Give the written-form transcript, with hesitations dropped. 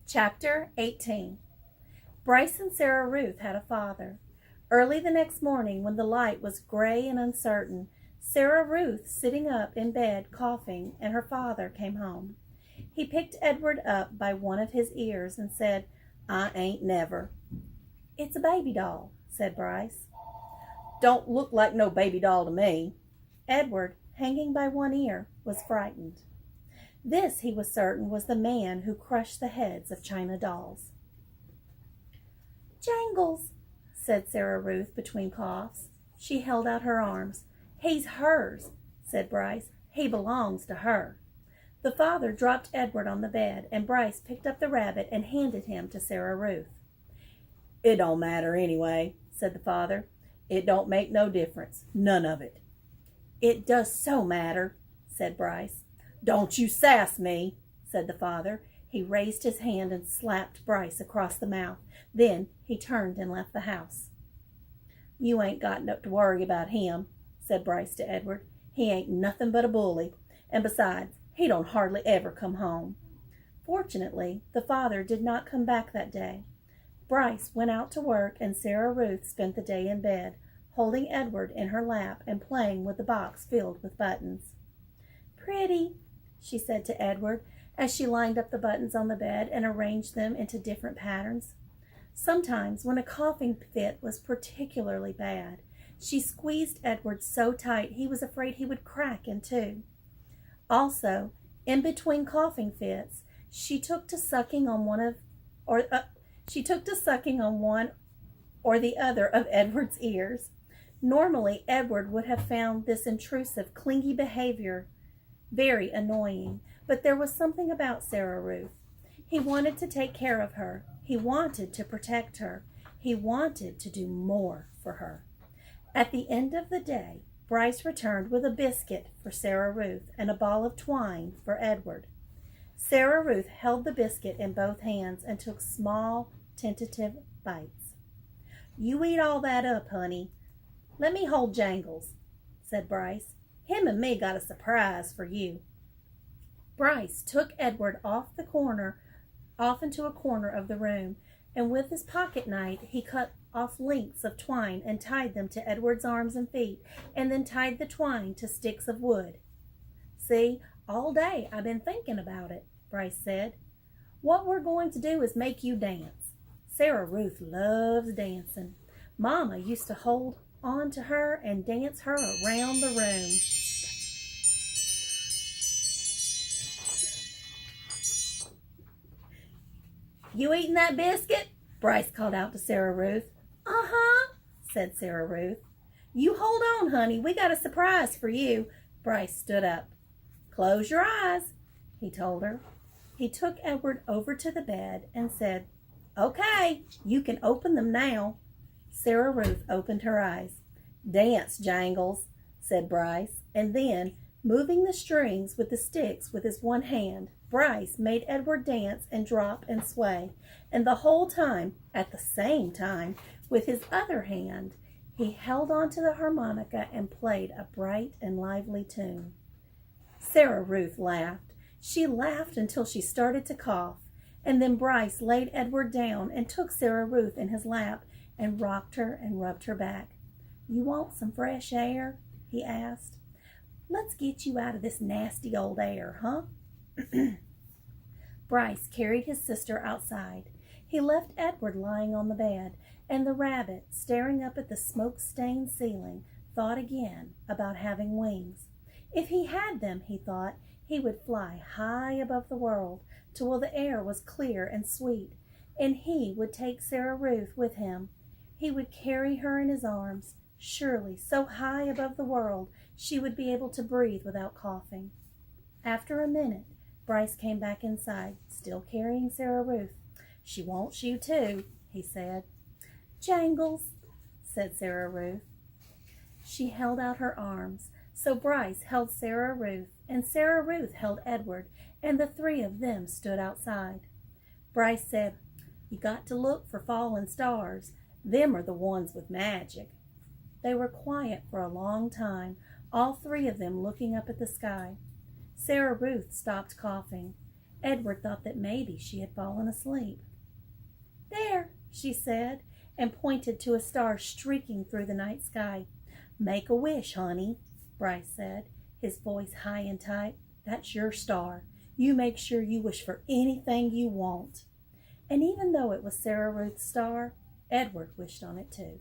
Chapter 18. Bryce and Sarah Ruth had a father. Early the next morning, when the light was gray and uncertain, Sarah Ruth, sitting up in bed coughing, and her father came home. He picked Edward up by one of his ears and said, "I ain't never." "It's a baby doll," said Bryce. "Don't look like no baby doll to me." Edward, hanging by one ear, was frightened. This, he was certain, was the man who crushed the heads of china dolls. "Jangles," said Sarah Ruth between coughs. She held out her arms. "He's hers," said Bryce. "He belongs to her." The father dropped Edward on the bed, and Bryce picked up the rabbit and handed him to Sarah Ruth. "It don't matter anyway," said the father. "It don't make no difference. None of it." "It does so matter," said Bryce. "Don't you sass me," said the father. He raised his hand and slapped Bryce across the mouth. Then he turned and left the house. "You ain't got to worry about him," said Bryce to Edward. "He ain't nothing but a bully, and besides, he don't hardly ever come home." Fortunately, the father did not come back that day. Bryce went out to work, and Sarah Ruth spent the day in bed, holding Edward in her lap and playing with the box filled with buttons. "Pretty," she said to Edward, as she lined up the buttons on the bed and arranged them into different patterns. Sometimes, when a coughing fit was particularly bad, she squeezed Edward so tight he was afraid he would crack in two. Also, in between coughing fits, she took to sucking on one or the other of Edward's ears. Normally, Edward would have found this intrusive, clingy behavior very annoying, but there was something about Sarah Ruth. He wanted to take care of her. He wanted to protect her. He wanted to do more for her. At the end of the day, Bryce returned with a biscuit for Sarah Ruth and a ball of twine for Edward. Sarah Ruth held the biscuit in both hands and took small, tentative bites. "You eat all that up, honey. Let me hold Jangles," said Bryce. "Him and me got a surprise for you." Bryce took Edward off into a corner of the room, and with his pocket knife he cut off lengths of twine and tied them to Edward's arms and feet, and then tied the twine to sticks of wood. "See, all day I've been thinking about it," Bryce said. "What we're going to do is make you dance. Sarah Ruth loves dancing. Mama used to hold on to her and dance her around the room." "You eating that biscuit?" Bryce called out to Sarah Ruth. "Uh-huh," said Sarah Ruth. "You hold on, honey. We got a surprise for you." Bryce stood up. "Close your eyes," he told her. He took Edward over to the bed and said, "Okay, you can open them now." Sarah Ruth opened her eyes. "Dance, Jangles," said Bryce, and then, moving the strings with the sticks with his one hand, Bryce made Edward dance and drop and sway, and the whole time, at the same time, with his other hand, he held on to the harmonica and played a bright and lively tune. Sarah Ruth laughed. She laughed until she started to cough, and then Bryce laid Edward down and took Sarah Ruth in his lap and rocked her and rubbed her back. "You want some fresh air?" he asked. "Let's get you out of this nasty old air, huh?" Bryce carried his sister outside. He left Edward lying on the bed, and the rabbit, staring up at the smoke-stained ceiling, thought again about having wings. If he had them, he thought, he would fly high above the world till the air was clear and sweet, and he would take Sarah Ruth with him. He would carry her in his arms. Surely, so high above the world, she would be able to breathe without coughing. After a minute, Bryce came back inside, still carrying Sarah Ruth. "She wants you too," he said. "Jangles," said Sarah Ruth. She held out her arms, so Bryce held Sarah Ruth, and Sarah Ruth held Edward, and the three of them stood outside. Bryce said, "You got to look for falling stars. Them are the ones with magic." They were quiet for a long time, all three of them looking up at the sky. Sarah Ruth stopped coughing. Edward thought that maybe she had fallen asleep. "There," she said, and pointed to a star streaking through the night sky. "Make a wish, honey," Bryce said, his voice high and tight. "That's your star. You make sure you wish for anything you want." And even though it was Sarah Ruth's star, Edward wished on it too.